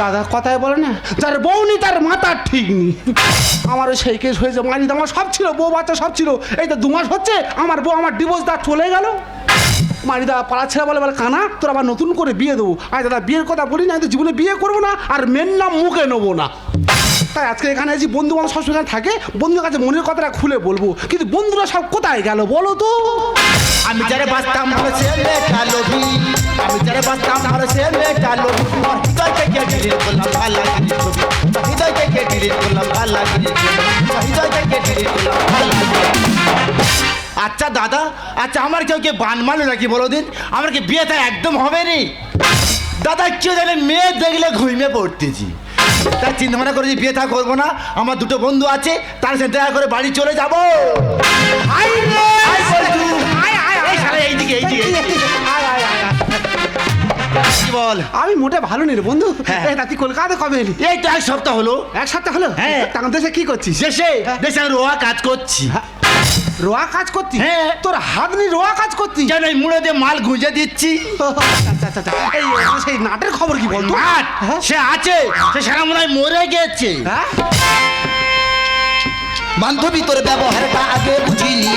দাদা কথায় বলে না, যার বউ নি তার মাথা ঠিক নি। আমারও সেই কেস হয়েছে, মানিদা আমার সব ছিল, বউ বাচ্চা সব ছিল। এই তো 2 মাস হচ্ছে আমার বউ আমার ডিভোর্স দা চলে গেল। মানিদা পাড়া ছেড়ে বলে কানা তোর আবার নতুন করে বিয়ে দেবো। আর দাদা বিয়ের কথা বলি না, তো জীবনে বিয়ে করবো না, আর মেন নাম মুখে নেবো না। তাই আজকে এখানে আছি, বন্ধু বান্ধব সবসময় থাকে, বন্ধুর কাছে মনের কথাটা খুলে বলবো। কিন্তু বন্ধুরা সব কোথায় গেল বলো তো? আমি যারে বাঁচতাম ভালো সে মেয়েটা লোভী, আমি যারে বাঁচতাম ভালো সে মেয়েটা লোভী। আমার হৃদয় থেকে ডিলিট করলাম ভাল লাগিনি ছবি, হৃদয় থেকে ডিলিট করলাম ভাল লাগিনি ছবি, হৃদয় থেকে ডিলিট করলাম ভাল লাগিনি। আচ্ছা দাদা, আচ্ছা আমার কেউ কে বান মানো নাকি বলো দিন? আমার কি বিয়েটা একদম হবে নি দাদা? কেউ জানে মেয়ে দেখলে ঘুমিয়ে পড়তেছি, তাই চিন্তা ভাবনা করেছি বিয়ে থা করবো না। আমার 2টো বন্ধু আছে, তার সাথে দেখা করে বাড়ি চলে যাবো। এইদিকে এইদিকে কি বল? আমি মোটে ভালো নেই রে বন্ধু। হ্যাঁ। এই তুই কলকাতা কবে এলি? এই তো 1 সপ্তাহ হলো। 1 সপ্তাহ হলো? হ্যাঁ। তখন দেশে কি করছিস? দেশে দেশে আমি রোয়া কাজ করছি। রোয়া কাজ করতি? হ্যাঁ। তোর হাত নিয়ে রোয়া কাজ করতি? কেন এই মুড়ে দিয়ে মাল গুঁজে দিচ্ছি। আচ্ছা আচ্ছা আচ্ছা। এই সেই নাটের খবর কি বলতো? মাঠ হ্যাঁ? সে আছে, সে সারা মনে হয় মরে গেছে। হ্যাঁ? বান্ধবী তোর ব্যবহারটা আগে বুঝিনি,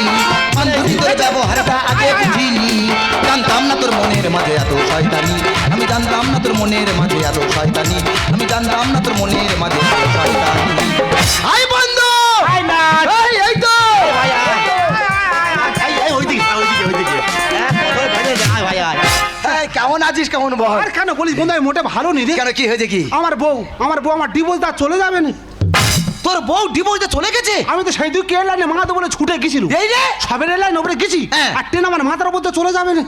বান্ধবী তোর ব্যবহারটা আগে বুঝিনি। জানতাম না তোর মনের মাঝে এত শয়তানি, আমি জানতাম না তোর মনের মাঝে এত শয়তানি, আমি জানতাম না তোর মনের মাঝে এত শয়তানি। আই বন্ধু, আয় না। এই তো কেমন আছিস? কেমন বল? আর কেন বলিস বন্ধু, আমি মোটে ভালো নেই রে। কেন কি হয়েছে? কি আমার বউ আমার ডিভোর্স দা চলে যাবে না। তোর বউ ডিভোর্সে চলে গেছে? আমি তো সেই দুই কেয়ার লাইনে মাথা বলে ছুটে গেছিল। এই রে সবের লাইন ওপরে গেছি, হ্যাঁ। আর ট্রেন আমার মাথার উপর চলে যাবে না।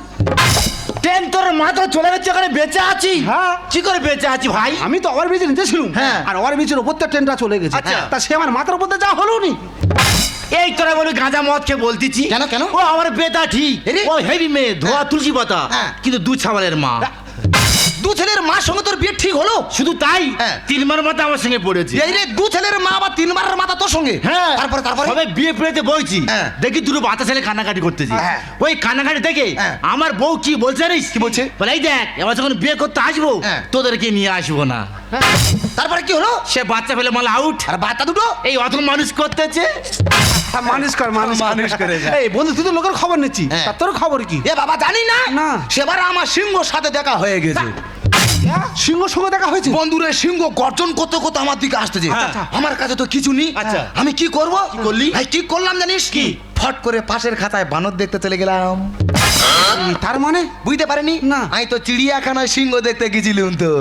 ট্রেন তোর মাথা চলে গেছে, এখানে বেঁচে আছি। হ্যাঁ। কি করে বেঁচে আছি ভাই? আমি তো ওভার ব্রিজে নিতে ছিলাম, হ্যাঁ। আর ওভার ব্রিজের উপর তো ট্রেনটা চলে গেছে। আচ্ছা। তা সে আমার মাথার উপর যা হলো নি। এই তোরা বলি গাঁজা মদ খেয়ে বলতেছি। কেন, কেন? ও আমার বেটা ঠিক, এরে? ও হেভি মেয়ে, ধোয়া তুলসী পাতা, হ্যাঁ। কিন্তু 2 ছাওয়ালের মা। 2 ছেলের মার সঙ্গে তোর বিয়ে ঠিক হলো? শুধু তাই, হ্যাঁ। 3 বার মাথা আমার সঙ্গে পড়েছে। এই রে 2 ছেলের মা আবার 3 বারের মাথা তোর সঙ্গে? হ্যাঁ। তারপরে সবে বিয়ে পেতে বইছি, হ্যাঁ। দেখি 2 বাচ্চা ছেলে কান্নাকাটি করতেছি। হ্যাঁ। ওই কান্নাকাটি দেখে হ্যাঁ। আমার বউ কি বলছে জানিস? কি বলছে? বলে এই দেখ, এবার যখন বিয়ে করতে আসবো হ্যাঁ। তোদেরকে নিয়ে আসবো না। তারপরে কি হলো? সে বাচ্চা পেলে মাল আউট, আর বাচ্চা দুটো এই অত মানুষ করতেছে। মানুষ কর মানুষ করে যা। এই বন্ধু তুই তো লোকের খবর নিচ্ছি, হ্যাঁ। তা তোর খবর কি? এ বাবা জানি না, না। সেবার আমার সিংহর সাথে দেখা হয়ে গেছে। সিংহ সঙ্গে দেখা হয়েছে? বন্ধুরে সিংহ গর্জন করতে করতে আমার দিকে আসতেছে। হ্যাঁ। আমার কাছে তো কিছু নেই। আচ্ছা। আমি কি করব? কি করলি? ভাই কি করলাম জানিস? কি? ফট করে পাশের খাতায় বানর দেখতে চলে গেলাম। তার মানে বুঝতে পারেনি? না। আমি তো চিড়িয়াখানায় সিংহ দেখতে গেছিলাম তো।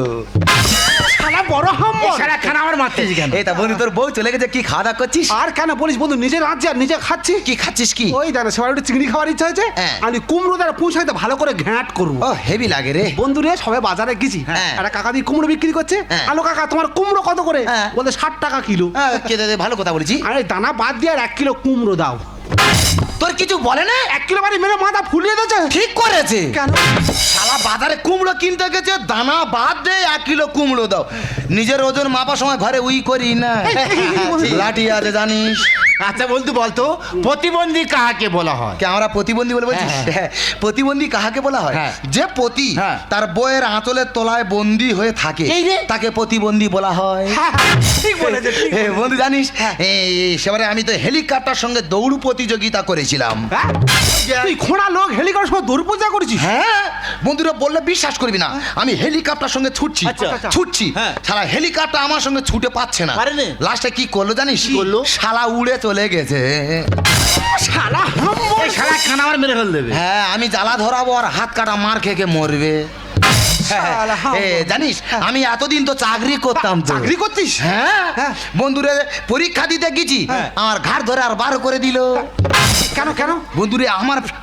শালা বড় এই হাম্বল। সারা খানা আমার মারতেছি কেন? এই তা বন্ধু তোর বউ চলে গেছে, কি খাওয়া দাওয়া করছিস? আর কেন বলিস বন্ধু, নিজে রাজ্যে আর নিজে খাচ্ছি। কি খাচ্ছিস কি? ওই দাদা সবার একটু চিংড়ি খাওয়ার ইচ্ছা হয়েছে, হ্যাঁ। আমি কুমড়ো দ্বারা পুঁছাইতে ভালো করে ঘ্যাঁট করবো। ও হেভি লাগে রে। বন্ধু রে সবাই বাজারে গেছি, হ্যাঁ। একটা কাকা দিয়ে কুমড়ো বিক্রি করছে। হ্যাঁ। আলো কাকা তোমার কুমড়ো কত করে? হ্যাঁ। বলতে 60 টাকা কিলো। কে দাদা ভালো কথা বলেছি। আরে দানা বাদ দিয়ে আর 1 কিলো কুমড়ো দাও। তোর কিছু বলে না? 1 কিলো বাড়ি মেরে মাথা ফুলিয়ে দিয়েছে। ঠিক করেছে। কেন? শালা বাজারে কুমড়ো কিনতে গেছে, দানা বাদ দে 1 কিলো কুমড়ো দাও। নিজের ওজন মাপার সময় ঘরে উই করি না। লাঠি আছে জানিস? আচ্ছা বন্ধু বলতো, প্রতিবন্ধী কাকে বলা হয়? কে আমরা প্রতিবন্ধী বলে বলছিস? হ্যাঁ, হ্যাঁ, প্রতিবন্ধী কাহাকে বলা হয়? হ্যাঁ। যে পতি হ্যাঁ। তার বইয়ের আঁচলের তলায় বন্দী হয়ে থাকে, এই রে। তাকে প্রতিবন্ধী বলা হয়। ঠিক বলেছে, ঠিক এ, বন্ধু জানিস সেবারে আমি তো হেলিকপ্টার সঙ্গে দৌড় প্রতিযোগিতা করেছিলাম। হ্যাঁ? তুই খোঁড়া লোক হেলিকপ্টার সময় দৌড় পূজা করেছিস? হ্যাঁ বন্ধুরা বললে বিশ্বাস করবি না, আমি হেলিকপ্টার সঙ্গে ছুটছি আচ্ছা। ছুটছি, হ্যাঁ। সারা হেলিকপ্টার আমার সঙ্গে ছুটে পাচ্ছে না। পারে না? লাস্টে কি করলো জানিস? কি করলো? শালা উড়ে চলে গেছে। শালা হাম্বল। এই সারা খানা আমার মেরে ফেল দেবে। হ্যাঁ আমি জ্বালা ধরাবো আর হাত কাটা মার খেয়ে মরবে। শালা হাম্বল। জানিস আমি এতদিন তো চাকরি করতাম তো। চাকরি করতিস? হ্যাঁ হ্যাঁ। বন্ধুরে পরীক্ষা দিতে গেছি, হ্যাঁ। আমার ঘাট ধরে আর বার করে দিল। কেন কেন? বন্ধুরে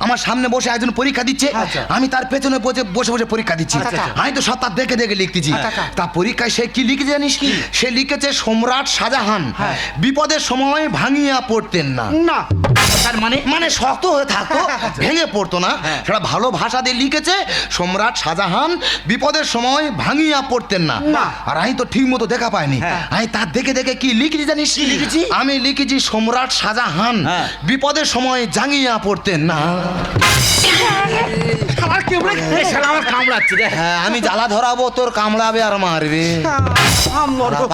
আমার সামনে বসে একজন পরীক্ষা দিচ্ছে, আচ্ছা। আমি তার পেছনে বসে বসে পরীক্ষা দিচ্ছি। আচ্ছা। আমি তো সব তার দেখে দেখে লিখতেছি। আচ্ছা। তা পরীক্ষায় সে কি লিখেছে জানিস? সে লিখেছে সম্রাট শাহজাহান হ্যাঁ। বিপদের সময় ভাঙিয়া পড়তেন না। না তার মানে মানে শক্ত হয়ে থাকতো, ভেঙে পড়তো না। সেটা ভালো ভাষা দিয়ে লিখেছে, সম্রাট শাহজাহান বিপদের সময় ভাঙিয়া পড়তেন না। আর আমি তো ঠিক মতো দেখা পাইনি, আমি তার দেখে দেখে কি লিখেছি জানিস? কি লিখেছি? আমি লিখেছি সম্রাট শাহজাহান বিপদের সময় জাঙ্গিয়া পড়তেন না। এই শালা আমার কামড়াচ্ছে রে। হ্যাঁ, আমি জ্বালা ধরাবো, তোর কামড়াবে আর মারবে।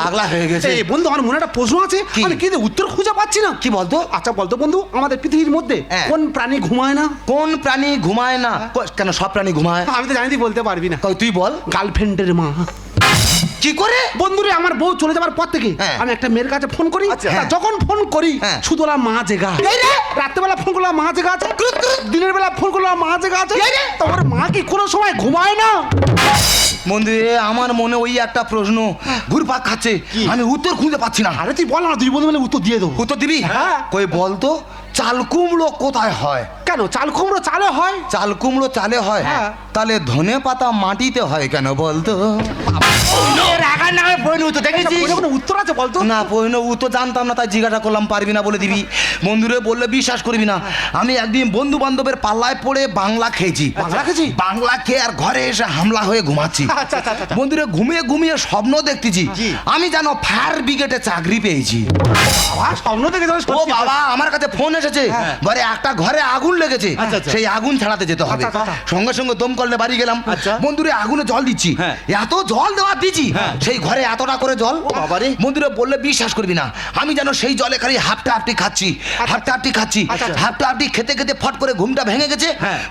পাগলা হয়ে গেছে। এই বন্ধু, আমার মনে একটা প্রশ্ন আছে, কি? আমি কিন্তু উত্তর খুঁজে পাচ্ছি না। কি বলতো? আচ্ছা বলতো বন্ধু, আমাদের পৃথিবীর মধ্যে হ্যাঁ। কোন প্রাণী ঘুমায় না? কোন প্রাণী ঘুমায় না? কেন, সব প্রাণী ঘুমায়। আমি তো জানি তুই বলতে পারবি না। কই তুই বল। গার্লফ্রেন্ডের মা। কি করে? বন্ধুরে, আমার বউ চলে যাবার পর থেকে হ্যাঁ। আমি একটা মেয়ের কাছে ফোন করি, আচ্ছা। তা যখন ফোন করি হ্যাঁ। শুধু ওরা মা জেগা। রাত্রেবেলা ফোন করলাম মা জেগা আছে, দিনের বেলা ফোন করলাম মা জেগা আছে। তোমার মা কি কোনো সময় ঘুমায় না? বন্ধু, আমার মনে ওই একটা প্রশ্ন ঘুরপাক খাচ্ছে, আমি উত্তর খুঁজে পাচ্ছি না। আরে তুই বল না, দুই বন্ধু মিলে উত্তর দিয়ে দেবো। উত্তর দিবি? হ্যাঁ। কই বলতো, চাল কুমড়ো কোথায় হয়? কেন, চাল কুমড়ো চালে হয়? চাল কুমড়ো চালে হয়, হ্যাঁ। তাহলে ধনে পাতা মাটিতে হয় কেন বলতো? রাগার নামে পরিণত দেখেছিস? ওর কোনো উত্তর আছে বলতো? না পৈন, ও তো জানতাম না, তাই জিজ্ঞাসা করলাম, পারবি না বলে দিবি। বন্ধুরে বললে বিশ্বাস করবি না, আমি একদিন বন্ধু বান্ধবের পাল্লায় পড়ে বাংলা খেয়েছি। বাংলা খেয়েছি? বাংলা খেয়ে আর ঘরে এসে হামলা হয়ে ঘুমাচ্ছি। আচ্ছা, আচ্ছা, আচ্ছা। বন্ধুরে ঘুমিয়ে ঘুমিয়ে স্বপ্ন দেখতেছি আমি যেন ফায়ার ব্রিগেডে চাকরি পেয়েছি। বাবা, স্বপ্ন দেখে যাবে ও বাবা, আমার কাছে ফোন এসেছে, ঘরে একটা ঘরে আগুন লেগেছে, সেই আগুন ছাড়াতে যেতে হবে। আচ্ছা, আচ্ছা। সঙ্গে সঙ্গে দমকলে বাড়ি গেলাম। বন্ধুরে আগুনে জল দিচ্ছি, এত জল দেওয়া দিচ্ছি, সেই ঘরে এতটা করে জল। বন্ধুরে বললে বিশ্বাস করবি না, আমি যেন সেই জলে খালি হাফটা হাফটি খাচ্ছি, হাফটা হাফটি খাচ্ছি, হাফটা হাফটি খেতে খেতে ফট করে ঘুমটা ভেঙে গেছে।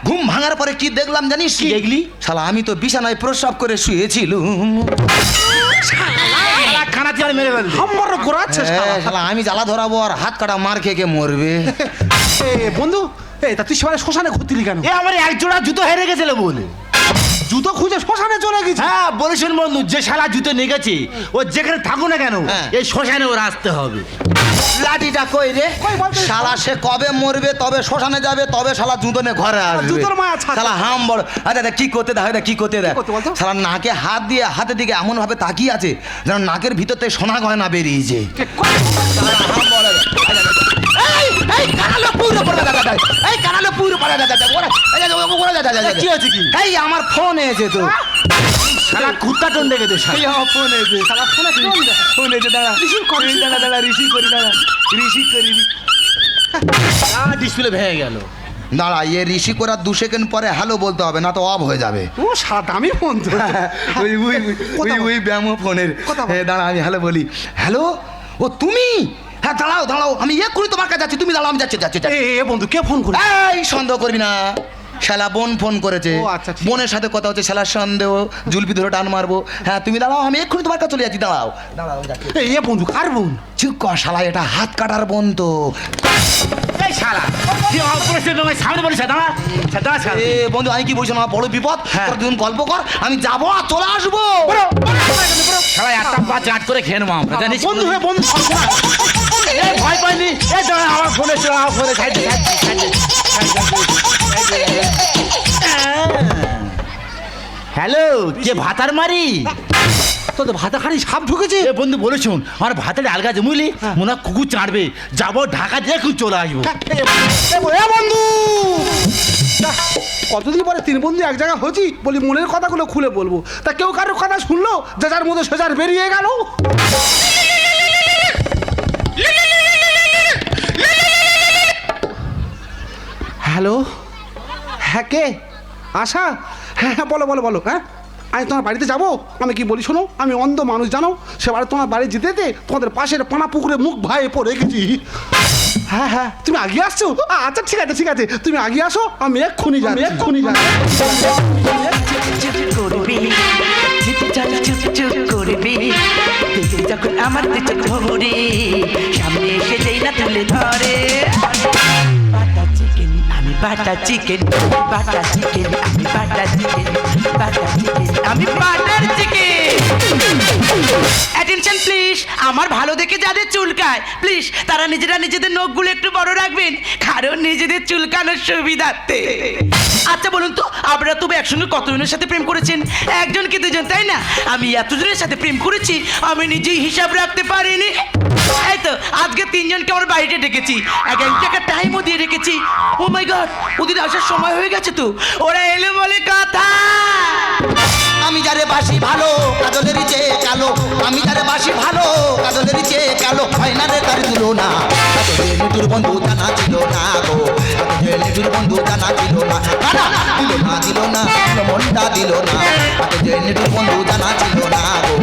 ঘুম ভাঙার পরে কি দেখলাম জানিস? কি দেখলি? শালা, আমি তো বিছানায় প্রস্রাব করে শুয়েছিলুম। খানা দিয়ে মেরে ফেলবে। আমার ঘোরাচ্ছে শালা, আমি জ্বালা ধরাবো আর হাত কাটা মার খেয়ে খেয়ে মরবে। বন্ধু, এই তা তুই সেবারে শ্মশানে ঘুরতিলি কেন? এ আমার এক জোড়া জুতো হেরে গেছিল বলে। জুতো খুঁজে শ্মশানে চলে গেছি? হ্যাঁ, বলেছেন বন্ধু, যে শালা জুতো নিয়ে গেছে ও যেখানে থাকুক না কেন, এই শ্মশানে ওর আসতে হবে। লাঠিটা কই রে? কই বলতো? শালা, সে কবে মরবে তবে শ্মশানে যাবে, তবে শালা জুতো নিয়ে ঘরে আসবে। জুতোর মায়া ছাড়। শালা হাম বড়। আচ্ছা কি করতে দেয়, কি করতে দেয়? করতে বলতো? শালা নাকে হাত দিয়ে হাতের দিকে এমন ভাবে তাকিয়ে আছে যেন নাকের ভিতর থেকে সোনা গয়না বেরিয়েছে। শালা হাম বড়। এই কানালো পুরো পড়ে দাদা, এই কানালো পুরো পড়ে দাদা, ওরা ওরা দাদা কি হয়েছে কি? এই আমার ফোন এসেছে তো। শালা কুত্তা টোন দেখে দে শালা। এই আমার ফোন এসেছে। শালা ফোনে ফোন দে। ফোন এসেছে, দাঁড়া দাঁড়া দাঁড়া, রিসিভ করি, দাঁড়া রিসিভ করি। ডিসপ্লে ভেঙে গেল। দাঁড়া, এ ঋষি করার 2 সেকেন্ড পরে হ্যালো বলতে হবে, না তো অফ হয়ে যাবে। ও শালা দামি ফোন তো। ওই ব্যামো ফোনের। কথা বল। দাঁড়া, আমি হ্যালো বলি। হ্যালো, ও তুমি? হ্যাঁ দাঁড়াও দাঁড়াও, আমি এক্ষুনি তোমার কাছে যাচ্ছি, তুমি দাঁড়াও, আমি যাচ্ছি যাচ্ছি যাচ্ছি। এ বন্ধু, কে ফোন করে? এই সন্দেহ করবি না, শালা বোন ফোন করেছে। ও আচ্ছা, ঠিক বোনের সাথে কথা হচ্ছে, শালা সন্দেহ, জুলপি ধরে টান মারবো। হ্যাঁ তুমি দাঁড়াও, আমি এক্ষুনি তোমার কাছে চলে যাচ্ছি, দাঁড়াও দাঁড়াও, আমি যাচ্ছি। এ বন্ধু, কার বোন? চুপ কর শালা, এটা হাত কাটার বোন তো। এই শালা, তুই আমার প্রশ্নের তোমায় সামনে বলিস, দাঁড়া দাঁড়া শালা। এ বন্ধু, আমি কি বলছি, আমার বড় বিপদ। তোর দুজন গল্প কর, আমি যাবো আর চলে আসবো। শালা একটা পা চাট করে খেয়ে নেবো আমরা, জানিস? বন্ধু হয়ে বন্ধু। এই ভয় পাইনি, এই তো আমার ফোনে ছিল, আমার ফোনে খাইতে হ্যালো, কে ভাতার মারি? তোদের ভাতা খানি সাপ ঢুকেছে? এ বন্ধু বলে শুন, আমার ভাতের আলগা জমুলি মনে হয় কুকুর চাঁড়বে, যাবো ঢাকা দিয়ে এখন চলে আসবো। এ বন্ধু, কতদিন পরে 3 বন্ধু এক জায়গায় হচ্ছি, বলি মনের কথাগুলো খুলে বলবো, তা কেউ কারোর কথা শুনলো, যে যার মধ্যে সেজার বেরিয়ে গেল। হ্যালো, হ্যাঁ কে? আশা? হ্যাঁ হ্যাঁ, বলো বলো বলো। হ্যাঁ, আমি তোমার বাড়িতে যাবো। আমি কি বলি শোনো, আমি অন্ধ মানুষ জানো, সে বাড়ি তোমার বাড়ি যেতে যেতে তোমাদের পাশের পানা পুকুরে মুখ ভাইয়ে পড়ে গেছি। হ্যাঁ হ্যাঁ, তুমি আগে আসছো? আচ্ছা ঠিক আছে ঠিক আছে, তুমি আগে আসো, আমি এক্ষুনি যাই, এক্ষুনি যাই। করবি চুপ চুপ করবি দেখে যখন আমার দিকে ঘুরে সামনে এসে যেই না তুলে ধরে বাটা চিকেন আমি বাটা চিকেন বাটা চিকেন আমি বাটা চিকেন বাটা চিকেন আমি বাটার চিকেন। অ্যাটেনশন প্লিজ, আমার ভালো দেখে যাদের চুলকায় প্লিজ তারা নিজেরা নিজেদের নখগুলো একটু বড় রাখবেন, কারণ নিজেদের চুলকানোর সুবিধার্থে। আচ্ছা বলুন তো, আপনারা তবে একসঙ্গে কতজনের সাথে প্রেম করেছেন? একজন কি দুজন, তাই না? আমি এতজনের সাথে প্রেম করেছি আমি নিজেই হিসাব রাখতে পারিনি। এই তো আজকে তিনজনকে আমার বাড়িতে ডেকেছি, এক একটা টাইমও দিয়ে রেখেছি। ও মাই গড, ওদের আসার সময় হয়ে গেছে তো, ওরা এলে বলে কথা। আমি যারে বাসি ভালো কাজলের চেয়ে কালো, আমি যারে বাসি ভালো কাজলের চেয়ে কালো, হয় না রে তার তুলনা। কাজলের নিটুর বন্ধু জানা ছিল না গো, কাজলের নিটুর বন্ধু জানা ছিল না, দিল না মনটা দিল না। কাজলের নিটুর বন্ধু জানা ছিল না গো,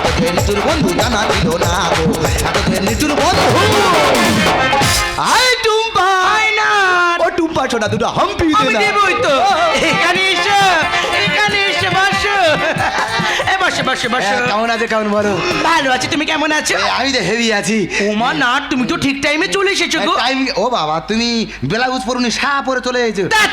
কাজলের নিটুর বন্ধু জানা ছিল না গো, কাজলের নিটুর বন্ধু। আই টুম্পা, আয় না, ও টুম্পা ছোটা দুটো হাম্পি দে আমি না। দেবই তো। এখানে এসো, এখানে এসে বসো। এ বসো বসো বসো। কেমন আছে কেমন বলো? ভালো আছি, তুমি কেমন আছো? আমি তো হেভি আছি। ওমা না, তুমি তো ঠিক টাইমে চলে এসেছো গো। টাইম ও বাবা, তুমি ব্লাউজ পরুনি শাহ পরে চলে এসেছো। ধ্যাৎ,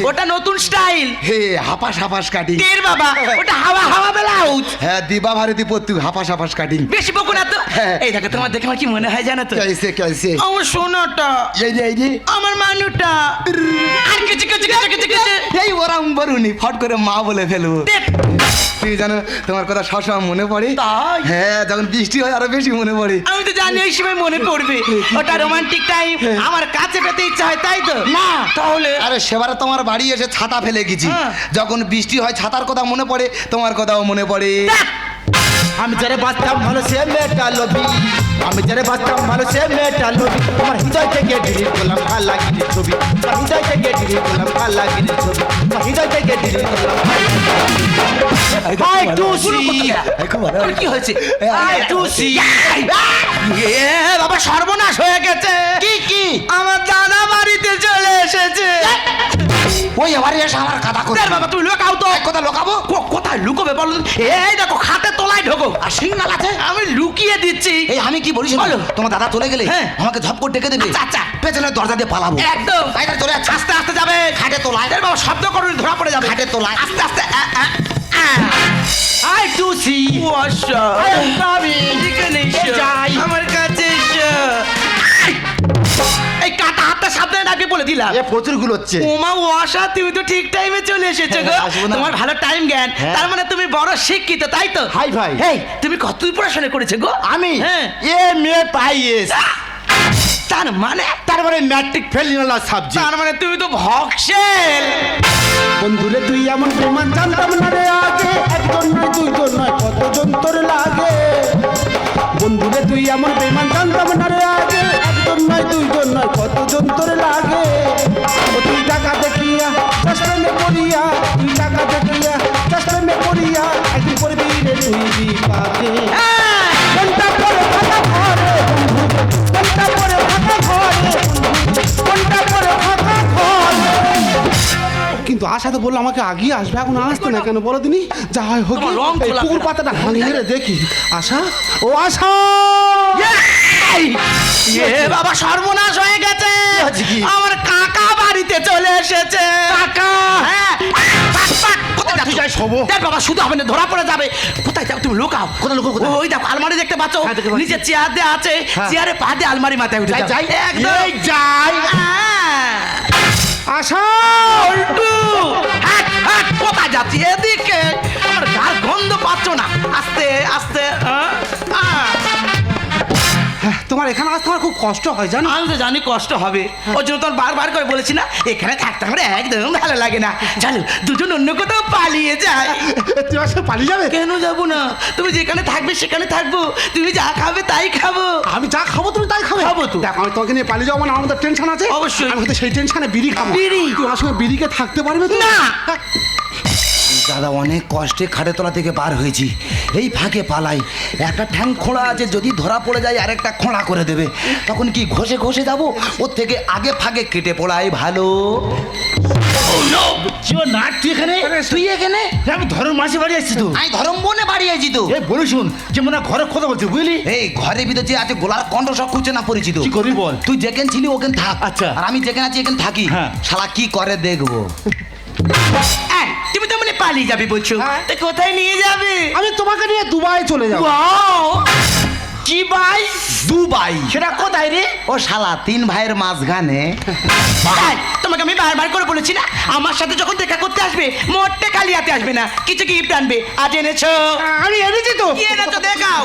ওটা নতুন স্টাইল। হে হাপাস হাপাস কাটিং। টের বাবা, ওটা হাওয়া হাওয়া ব্লাউজ। হ্যাঁ দিবা ভারতী পত্তু হাপাস হাপাস কাটিং। বেশি বকো না তো। হ্যাঁ। এই দেখো, তোমার দেখে আমার কি মনে হয় জানো তো? কেসে কেসে আমার সোনাটা, এই যে আমার মানুটা, আর কিছু কিছু কিছু কিছু কিছু। এই ওরাম বরুনি ফট করে মা বলে ফেলবো। ধ্যাৎ, তুই জানো তোমার কথা সবসময় মনে পড়ে। তাই? হ্যাঁ যখন বৃষ্টি হয় আরো বেশি মনে পড়ে। আমি তো জানি এই সময় মনে পড়বে। ওটা রোমান্টিক টাইম, আমার কাছে পেতে ইচ্ছা হয়, তাই তো? না তাহলে আরে সেবারে তোমার বাড়ি এসে ছাতা ফেলে গেছি, হ্যাঁ। যখন বৃষ্টি হয় ছাতার কথা মনে পড়ে, তোমার কথাও মনে পড়ে। আমি যারে বাঁচতাম ভালো সে মেয়েটা লোভী, আমি যারে বাঁচতাম ভালো সে মেয়েটা লোভী। আমার হৃদয় থেকে ডিলিট করলাম ভাল্লাগিরির ছবি, আমার হৃদয় থেকে ডিলিট করলাম ভাল্লাগিরির ছবি, আমার হৃদয় থেকে ডিলিট করলাম I do see. তোর কি হয়েছে? I do see. এ বাবা, সর্বনাশ হয়ে গেছে। কি কি? আমার দাদা বাড়িতে চলে এসেছে। ওই আমার এসে আমার কথা করে। দেখ বাবা, তুমি লুকাও তো। কথা লোকাবো? কোথায় লুকোবে বলো? এই দেখো, খাতে তলায় ঢোকো। আর সিগনাল আছে? আমি লুকিয়ে দিচ্ছি। এই আমি কি বলিস বলো। তোমার দাদা চলে গেলে হ্যাঁ। আমাকে ঝপ করে ডেকে দেবে। আচ্ছা, আচ্ছা। পেছনে দরজা দিয়ে পালাবো। একদম তাইলে চলে যাচ্ছে। আস্তে আস্তে যাবে। খাটে তোলায়। দেখ বাবা, শব্দ করুন, ধরা পড়ে যাবে। খাটে তোলায়। আস্তে আস্তে। I do see. Washa. I am coming. এখানে এসো। আমার কাছে এসো। এই কাটা হাতটা সাবধানে রাখবে বলে দিলাম। এ প্রচুর গুলো হচ্ছে। ওমা ওয়াশা, তুমি তো ঠিক টাইমে চলে এসেছো গো। হ্যাঁ, আসবো না। তোমার ভালো টাইম জ্ঞান, হ্যাঁ। তার মানে তুমি বড় শিক্ষিত, তাই তো? হাই ভাই। এই, তুমি কতদূর পড়াশোনা করেছো গো? আমি হ্যাঁ। এ মেয়ে পাইয়েস, তার মানে তার মানে ম্যাট্রিক ফেল নিল সাবজেক্ট। তার মানে তুমি তো ভক্সেল। বন্ধুরে তুই এমন প্রমাণ জানতাম না রে আগে, একজন নয় দুইজন নয় কতজন তোর লাগে। বন্ধুরে তুই এমন প্রমাণ জানতাম না রে আগে, একজন নয় দুইজন নয় কতজন তোর লাগে। ও তুই টাকা দেখিয়া চেষ্টা করিয়া, তুই টাকা দেখিয়া চেষ্টা করিয়া, একদিন করবি রে তুই বিপাকে। কোনটা পরে ফাঁকা ঘরে বন্ধু, কোনটা পরে ফাঁকা ঘরে বন্ধু, কোনটা পরে ফাঁকা ঘরে। কিন্তু আশা তো বললো আমাকে আগিয়ে আসবে, এখন আসতে না কেন বলো দিনি? যা হয় হোক, তোমার রং এই খোলা পুকুর ফেলা। পাতাটা ভাঙিয়ে রে দেখি। আশা, ও আশা, এ বাবা, সর্বনাশ হয়ে গেছে। হয়েছে কি? আমার কাকা বাড়িতে চলে এসেছে। কাকা? হ্যাঁ। পাক, পাক। কোথায় যাচ্ছ? যাই শোবো। দেখ বাবা, শুধু হবে না, ধরা পড়ে যাবে। কোথায় যাও তুমি? লুকাও। কোথায় লুকাবো, কোথায়? ওই দেখো, আলমারি দেখতে পাচ্ছ? হ্যাঁ, দেখতে পাচ্ছি। নিচে চেয়ার দেওয়া আছে, হ্যাঁ। চেয়ারে পা দিয়ে আলমারি মাথায় উঠে যাই, যাও। যাই। একদম এই যাই। হ্যাঁ। আশা, উল্টু। হাট, হাট। কোথায় যাচ্ছি? এদিকে। আমার গার গন্ধ পাচ্ছ না? আস্তে আস্তে। হ্যাঁ, তোমার এখানে আসতে আমার খুব কষ্ট হয় জানো। আমি তো জানি কষ্ট হবে, ওর জন্য তোর বারবার করে বলেছি না, এখানে থাকতে আমার একদম ভালো লাগে না। জানো, দুজন অন্য কোথাও পালিয়ে যায়। তুই আসলে পালিয়ে যাবে? কেন যাবো না? তুমি যেখানে থাকবে সেখানে থাকবো, তুমি যা খাবে তাই খাবো। আমি যা খাবো তুমি তাই খাবে? খাবো তো। দেখো, আমি তোমাকে নিয়ে পালিয়ে যাবো মানে আমাদের টেনশন আছে। অবশ্যই। আমি হয়তো সেই টেনশনে বিড়ি খাবো। বিড়ি? তুই আমার সঙ্গে বিড়িকে থাকতে পারবে তো? না। দাদা অনেক কষ্টে খাটে তলা থেকে বার হয়েছি, এই ফাঁকে পালাই। একটা ঠ্যাং খোঁড়া আছে, যদি ধরা পড়ে যায় আরেকটা খোঁড়া করে দেবে, তখন কি ঘষে ঘষে যাবো? ওর থেকে আগে ফাঁকে কেটে পড়াই ভালো। না তুই এখানে, তুই এখানে? আমি ধরুন মাসি বাড়ি আসছি তো। আমি ধরম বনে বাড়িয়েছি তো। এ বলি শুন, যে মনে হয় ঘরে কথা বলছি বুঝলি। এই ঘরের ভিতরে যে আছে গোলার কণ্ঠ সব খুঁজে না পরিচিত। কি করবি বল? তুই যেখানে ছিলি ওখানে থাক। আচ্ছা। আর আমি যেখানে আছি এখানে থাকি। হ্যাঁ। শালা কি করে দেখবো। এই, তুমি তো মানে পালিয়ে যাবে বলছো, হ্যাঁ। তা কোথায় নিয়ে যাবে? আমি তোমাকে নিয়ে দুবাই চলে যাবো। ওয়াও, কি ভাই? দুবাই। সেটা কোথায় রে? ও শালা তিন ভাইয়ের মাঝখানে। এই, তোমাকে আমি বারবার করে বলেছি না, আমার সাথে যখন দেখা করতে আসবে মোটে খালি হাতে আসবে না, কিছু গিফট আনবে। আজ এনেছো? আমি এনেছি তো। কি এনেছো দেখাও।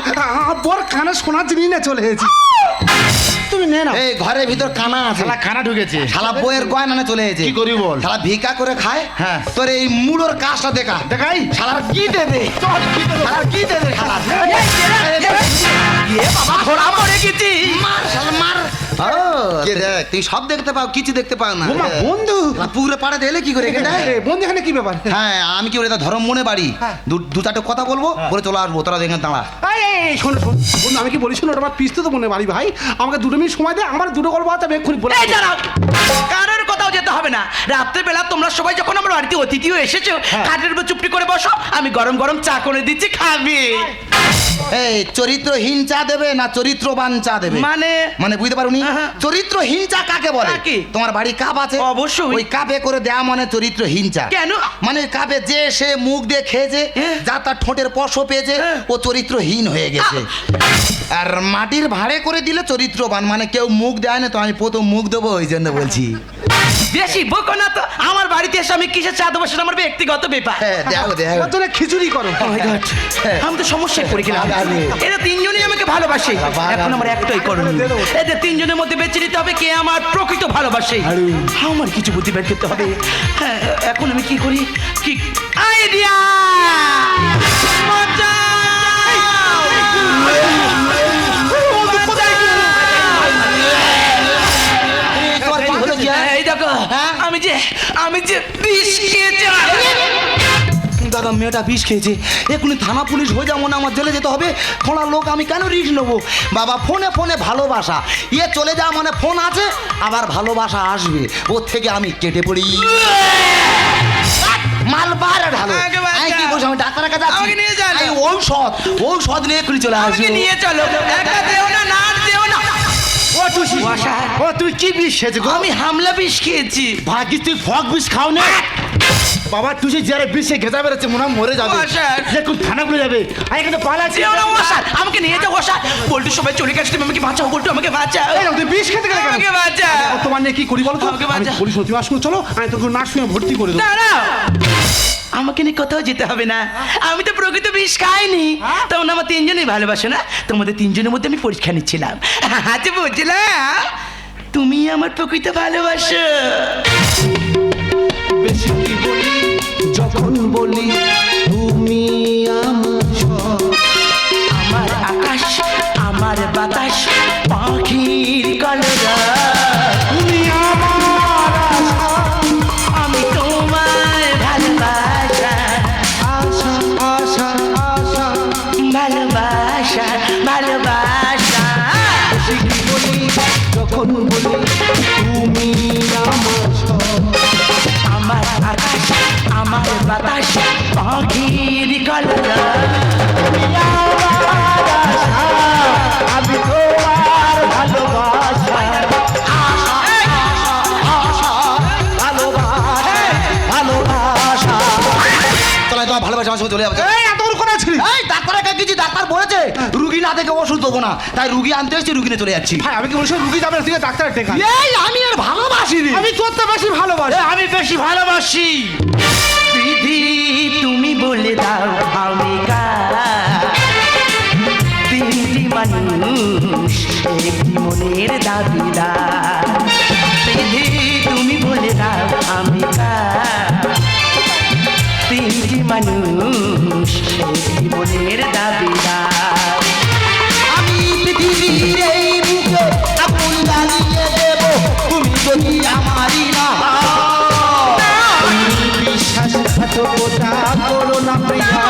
বোর কানে শোনার জিনিস নিয়ে চলে এসেছি তুমি নে না এই ঘরের ভিতর কানা আছে শালা খানা ঢুকেছে শালা বইয়ের গয়না নিয়ে চলে এসেছে কি করি বল? শালা ভিকা করে খায় হ্যাঁ। তোর এই মুড়োর কাজটা দেখা দেখাই শালার কি দেবে শালার কি দেবে শালা বাবা ঘোড়া মরে গেছি মার শালা মার ও দেখ তুই সব দেখতে পাও কিছু দেখতে পাও না ওমা বন্ধু শালা পুকুরে পাড়াতে এলে কি করে এখানে এ, বন্ধু এখানে কি ব্যাপার হ্যাঁ আমি কি বলে ধরম মনে বাড়ি হ্যাঁ। দু চারটে কথা বলবো বলে চলে আসবো তোরা দেখে দাঁড়া এই, এই, এই, শোনো শোনো বন্ধু আমি কি বলি শোনো ওটা আমার পিস্তে তো মনে বাড়ি ভাই আমাকে 2 মিনিট সময় দে আমার দুটো গল্প আছে আমি এক্ষুনি বলে এই দাঁড়াও কারোর কোথাও যেতে হবে না রাত্রেবেলা তোমরা সবাই যখন আমার বাড়িতে অতিথিও এসেছো খাটের উপর চুপটি করে বসো আমি গরম গরম চা করে দিচ্ছি খাবি এই চরিত্রহীন চা দেবে না চরিত্রবান চা দেবে মানে মানে বুঝতে পারোনি হ্যাঁ। চরিত্রহীন চা কাকে বলে কাকে? তোমার বাড়ি কাপ আছে অবশ্যই। ওই কাপে করে দেয়া মানে চরিত্রহীন চা কেন? মানে কাপে যে সে মুখ দিয়ে খেয়েছে হ্যাঁ। যা তার ঠোঁটের পশো পেয়েছে হ্যাঁ। ও চরিত্রহীন হয়ে গেছে আর মাটির ভাঁড়ে করে দিলে চরিত্রবান মানে কেউ মুখ দেয় না তো আমি প্রথম মুখ দেবো ওই জন্য বলছি বেশি বকো না তো আমার বাড়িতে এসে আমি কিসের চা দেবো সেটা আমার ব্যক্তিগত ব্যাপার হ্যাঁ দেখো দেখো ওর জন্য খিচুড়ি করো Oh my God, আমি তো সমস্যায় পড়ে গেলাম আরে। এরা তিনজনই আমাকে ভালোবাসে এখন আমার একটাই করণ এদের তিনজনের মধ্যে বেছে নিতে হবে কে আমার প্রকৃত ভালোবাসে আমার কিছু বুদ্ধি বের করতে হবে হ্যাঁ এখন আমি কি করি কি আইডিয়া তোমার কি হলো কি, হ্যাঁ? এই দেখো হ্যাঁ? আমি যে বিষ খেয়েছি দাদা মেয়েটা বিষ খেয়েছে এখনই থানা পুলিশ হয়ে যাবো না আমার জেলে যেতে হবে ফোনার লোক আমি কেন রিস্ক নেবো বাবা ফোনে ফোনে ভালোবাসা ইয়ে চলে যাওয়া মানে ফোন আছে আবার ভালোবাসা আসবে ওর থেকে আমি কেটে পড়ি মাল বারে ঢালো আমাকে বাঁচা। আমি কি বলছি আমি ডাক্তারের কাছে আছি আমাকে নিয়ে যান। এই ঔষধ নিয়ে এক্ষুনি চলে আমাকে আসবে নিয়ে চলো একা দেও না না দেও না ও টুসি মশাই। ও তুই কি বিষ খেয়েছে গো আমি হামলা বিষ খেয়েছি ভাগ্যিস তুই ফক বিষ খাও না বাবা টুসি যারা বিষে ঘেঁচা বেরোচ্ছে মনে হয় মরে যাবে মশাই। দেখুন থানাগুলো যাবে আর এখানে পালাচ্ছি যেও না মশাই আমাকে নিয়ে যাও মশাই বল্টু সবাই চলে গেছে তুমি আমাকে বাঁচাও বল্টু আমাকে বাঁচাও এই নাও, তুই বিষ খেতে গেলে কেন আমাকে বাঁচাও ও, তোমার নিয়ে কি করি বলো তো আমাকে আমি বাঁচা। বলি শোনো তুমি আসুন চলো আমি তোকে নার্সিংহোমে ভর্তি করে দেবো দাঁড়াও আমাকে নিয়ে কোথাও যেতে হবে না আমি তো প্রকৃত বিষ খাইনি তখন আমার তিনজনই ভালোবাসে না তোমাদের তিনজনের মধ্যে আমি পরীক্ষা নিচ্ছিলাম আচ্ছা বুঝলাম তুমি আমার প্রকৃত ভালোবাসো বেশি কি বলি যখন বলি তুমি আমার সব। আমার আকাশ আমার বাতাস পাখির কলরা তুমি আমার আশা, আমি তোমায় ভালোবাসা আশা আশা আশা ভালোবাসা ভালোবাসা বেশি কি বলি যখন বলি তুমি আমার সব। আমার আকাশ আমার বাতাস পাখির কলরা আমি তোমার ভালোবাসা চলে তোমার ভালোবাসা আমার সঙ্গে চলে যাবে এই এত দূর করে ছিলি এই ডাক্তারের কাছে গেছি ডাক্তার বলেছে রুগী না দেখে ওষুধ দেবো না তাই রুগী আনতে এসেছি রুগী নিয়ে চলে যাচ্ছি ভাই আমি কি বলছি রুগী যাবে না তুই ডাক্তারের টেকা এই আমি আর ভালোবাসিনি আমি তোর তো বেশি ভালোবাসি আমি বেশি ভালোবাসি বিধি তুমি বলে দাও আমি কার তিনটি মানুষ একটি মনের দাবিদার বিধি তুমি বলে দাও আমি কার তিনটি মানুষ একটি মনের দাবিদার আমি পৃথিবীর এই বুকে আগুন জ্বালিয়ে দেব তুমি যদি আমারই না বিশ্বাসঘাতকতা করো না প্রিয়া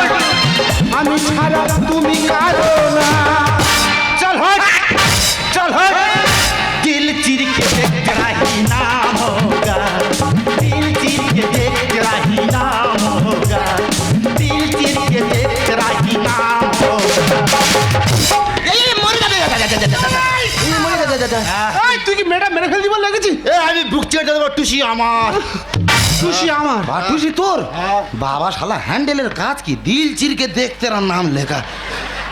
আমি ছাড়া তুমি কারো না চল হট চল হট দিল চির के देख रही नाम होगा दिल चिर के देख रही नाम होगा दिल चिर के देख रही नाम होगा এই মরে যাবে এই মরে যাবে এই তুই কি মেয়েটা মেরে ফেল দিবার লেগেছি এ আমি বুক চেটে দেবো টুসি আমার খুশি আমার বাটুসি তোর বাবা শালা হ্যান্ডেলের কাজ কি দিল চিরকে দেখতে রার নাম লেখা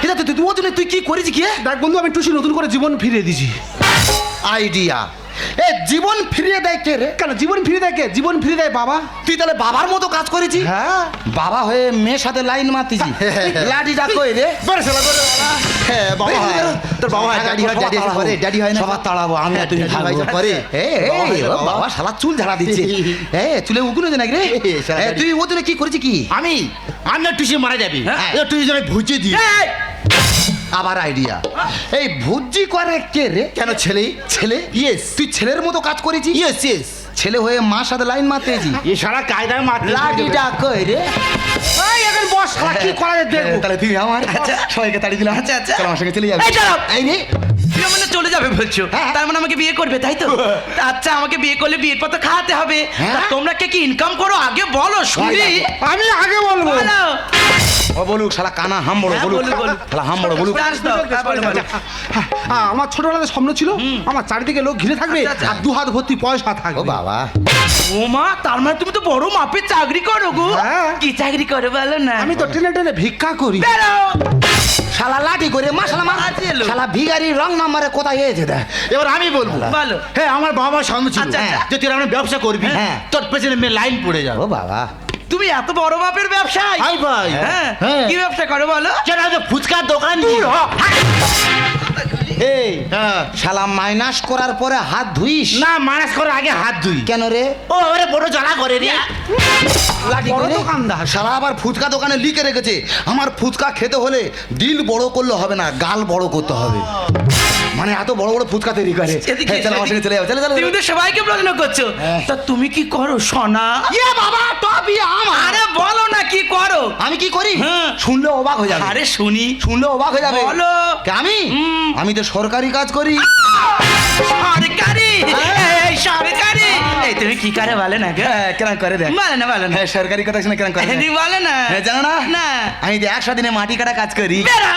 এটা তুই ওজনে তুই কি করেছি কি দেখ বন্ধু আমি টুসি নতুন করে জীবন ফিরিয়ে দিছি আইডিয়া এ জীবন ফিরিয়ে দেয় কে রে? কেন জীবন ফিরে দেয় কে? জীবন ফিরে দেয় বাবা। তুই তাহলে বাবার মতো কাজ করেছি? হ্যাঁ। বাবা হয়ে মেয়ের সাথে লাইন মারতিছি। লাঠিটা কই রে? হ্যাঁ বাবা হয়। তোর বাবা হয়, ড্যাডি হয়, ড্যাডি এসে করে, ড্যাডি হয় না? সবার তাড়াবো আমি আর তুমি ড্যাডি হয় থাকবো। যা করে। বাবা শালা চুল ঝাড়া দিচ্ছে। চুলে উকুনো যে নাকি রে? শালা ড্যাডি। তুই ও কি করেছি কি? আমি না টুসি মারা যাবি, হ্যাঁ। টুসি জন্য ভুজে দিই। আবার আইডিয়া। এই ভুজি করে কে রে? কেন ছেলে? ছেলে? ইয়েস তুই ছেলের মতো কাজ করেছি? Yes yes. ছেলে হয়ে মার সাথে লাইন মারতেছি। এ সারা কায়দায় মারতে লাঠিটা কই রে? এই এখন বস, শালা কি করা যায় দেখবো। তাহলে তুই আমার আচ্ছা। সবাইকে তাড়ি দিলাম। আচ্ছা, আচ্ছা। চল আমার সঙ্গে চলে যাবি। এই দাঁড়াও। এই রে তুমি মানে চলে যাবে বলছো, হ্যাঁ। তার মানে আমাকে বিয়ে করবে তাই তো? তা আচ্ছা, আমাকে বিয়ে করলে বিয়ের পর তো খাওয়াতে হবে। হ্যাঁ। তা তোমরা কে কি ইনকাম করো আগে বলো শুনি। আমি আগে বলবো। বলো। ও বলুক শালা কানা হাম বড় হ্যাঁ, বলুক। বলুক, বলুক। শালা হাম বড় বলুক। চান্স দাও, তারপরে বলো। হ্যাঁ, আমার ছোটবেলাতে স্বপ্ন ছিল আমার চারিদিকে লোক ঘিরে থাকবে আচ্ছা, আচ্ছা। আর দু হাত ভর্তি পয়সা ও থাকবে। বাবা ও মা, তার মানে তুমি তো বড় মাপের চাকরি করো গো। হ্যাঁ। কি চাকরি করো বলো না? আমি তো টেনে টেনে ভিক্ষা করি। বেরো। শালা লাঠি করে মা শালা মা আজে লোক। শালা ভিখারি রং নাম্বারে কোথায় এসেছে দেখ। এবার আমি বলবো। বলো। হ্যাঁ, আমার বাবা সামনে ছিল আচ্ছা, আচ্ছা। যে তুই আমরা ব্যবসা করবি, হ্যাঁ। তোর পেছনে মেয়ে লাইন পড়ে যাবে। ও বাবা তুমি এত বড় মাপের ব্যবসায়ী? হাই ভাই। হ্যাঁ। হ্যাঁ। কি ব্যবসা করো বলো? সেটা হচ্ছে ফুচকার দোকান দিই। এই হ্যাঁ। শালা মাইনাস করার পরে হাত ধুইস না, মানাস করার আগে হাত ধুই। কেন রে? ও ওরে বড় জ্বালা করে রে। লাঠি বড় করে দোকানদার। শালা আবার ফুচকা দোকানে লিখে রেখেছে আমার ফুচকা খেতে হলে দিল বড় করলে হবে না, গাল বড় করতে হবে। মানে এত বড় বড় ফুচকা তৈরি করে। এদিকে, হ্যাঁ, চল আমার সঙ্গে চলে যাও। চলে চলে তুমি তো সবাইকে প্রশ্ন করছো। হ্যাঁ। তা তুমি কি করো সোনা? ইয়ে বাবা টপি আমার। আরে বলো না কি করো। আমি কি করি? হ্যাঁ। শুনলে অবাক হয়ে যাবে। আরে শুনি। শুনলে অবাক হয়ে যাবে। বলো। কে আমি? হুম। আমি তো সরকারি কাজ করি। সরকারি? এই সরকারি? এই তুমি কি করে বলে না গো? হ্যাঁ, কেন করে দেখ। বলে না, বলে না। হ্যাঁ, সরকারি কথা শুনে কেন করে দেখ। এদি বলে না। হ্যাঁ, জানো না? না। আমি তো 100 দিনে মাটি কাটা কাজ করি। বেরা।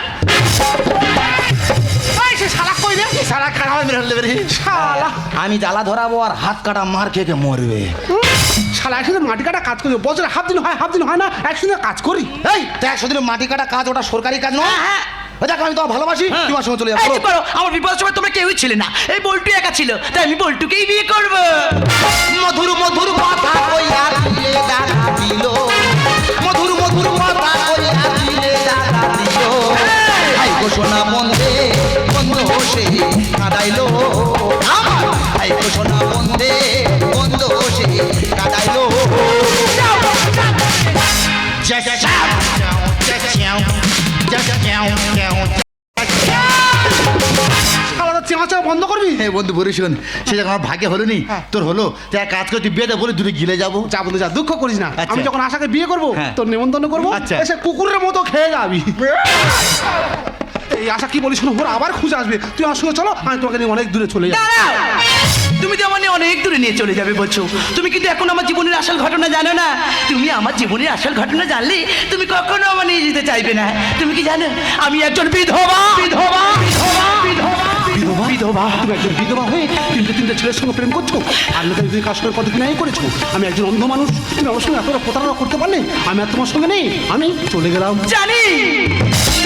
এই সে শালা কই রে? সারা খারাপ মেরে ফেলতে পারি। শালা আমি জ্বালা ধরাবো আর হাত কাটা মার খেয়ে মরবে। শালা একসাথে মাটি কাটা কাজ করি, বছরে হাফ দিন হয় হাফ দিন হয় না, একসঙ্গে কাজ করি। এই তো 100 দিনে মাটি কাটা কাজ, ওটা সরকারি কাজ নয়। হ্যাঁ। ও দেখ আমি তো ভালোবাসি, হ্যাঁ। তুই আমার সঙ্গে চলে এই যাবো। চুপ করো, আমার বিপদের সময় তোমরা কেউই ছিলে না, এই বল্টু একা ছিল, তাই আমি বল্টুকেই বিয়ে করবো। মধুর মধুর কথা কইয়া দিলে দাদা দিল, মধুর মধুর কথা কইয়া দিলে দাদা দিল। হাই গো সোনা বন্দে বন্ধ সে কাঁদাইলো আমার, হাই গো সোনা বন্দে বন্ধ সে কাঁদাইলো। শালা তো চেঁচা বন্ধ করবি। হ্যাঁ বন্ধু বলি শোন, সে যখন আমার ভাগ্যে হলো নি, তোর হলো, তুই এক কাজ করে তুই বিয়েতে বলে দূরে গিলে যাবো। যা বন্ধু যা, দুঃখ করিস না। আচ্ছা। আমি যখন আশাকে বিয়ে করবো হ্যাঁ। তোর নেমন্তন্ন করবো, আচ্ছা। এসে কুকুরের মতো খেয়ে যাবি। এই আশা কি বলিস শোনো, ওরা আবার খুঁজে আসবে, তুই আমার সঙ্গে চলো, আমি তোমাকে নিয়ে অনেক দূরে চলে যাবো। দাঁড়াও, তুমি তো আমার নিয়ে অনেক দূরে নিয়ে চলে যাবে বলছো, তুমি কিন্তু এখন আমার জীবনের আসল ঘটনা জানো না। তুমি আমার জীবনের আসল ঘটনা জানলে তুমি কখনো আমার নিয়ে যেতে চাইবে না। তুমি কি জানো আমি একজন বিধবা? বিধবা বিধবা বিধবা বিধবা। তুমি একজন বিধবা হয়ে তিনটে ছেলের সঙ্গে প্রেম করছো, আর না তুমি কার সঙ্গে কতদিন আগে করেছো। আমি একজন অন্ধ মানুষ, তুমি আমার সঙ্গে এতটা প্রতারণা করতে পারলে, আমি আর তোমার সঙ্গে নেই, আমি চলে গেলাম। জানি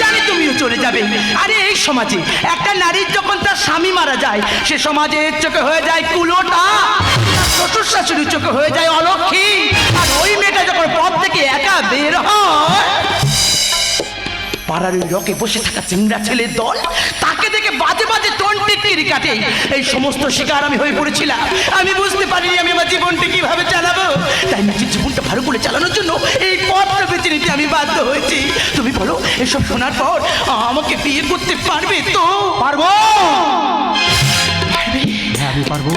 জানি তুমিও চলে যাবে। আরে এই সমাজে একটা নারীর যখন তার স্বামী মারা যায়, সে সমাজের চোখে হয়ে যায় কুলোটা, শ্বশুর শাশুড়ির চোখে হয়ে যায় অলক্ষী। আর ওই মেয়েটা যখন পথ থেকে একা বের হয়, পাড়ার ওই রকে বসে থাকা চিংড়া ছেলের দল তাকে দেখে বাজে বাজে টন্টিটিরি কাটে। এই সমস্ত শিকার আমি হয়ে পড়েছিলাম। আমি বুঝতে পারিনি আমি আমার জীবনটা কিভাবে চালাবো, তাই নিজের জীবনটা ভালো করে চালানোর জন্য এই পথটা বেছে নিতে আমি বাধ্য হয়েছি। তুমি বলো, এসব শোনার পর আমাকে বিয়ে করতে পারবে তো? পারবো, হ্যাঁ আমি পারবো।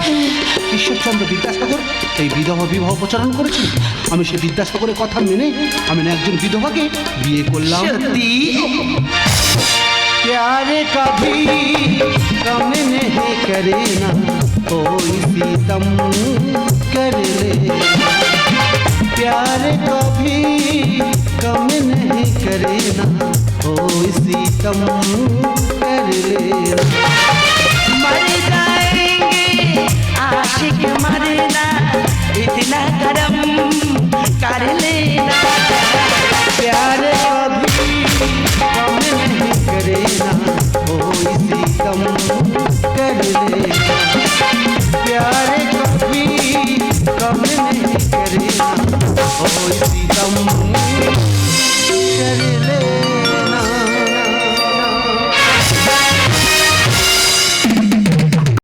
ঈশ্বরচন্দ্র বিদ্যাসাগর এই বিধবা বিবাহ প্রচারণ করেছিল, আমি সেই বিদ্যাসাগরের কথা মেনে আমি না একজন বিধবাকে বিয়ে করলাম। সত্যি? प्यार कभी कम नहीं करे ना, कोई सितम कर ले। प्यार कभी कम नहीं करे ना, कोई सितम कर ले। मर जाएंगे आशिक मरना इतना करम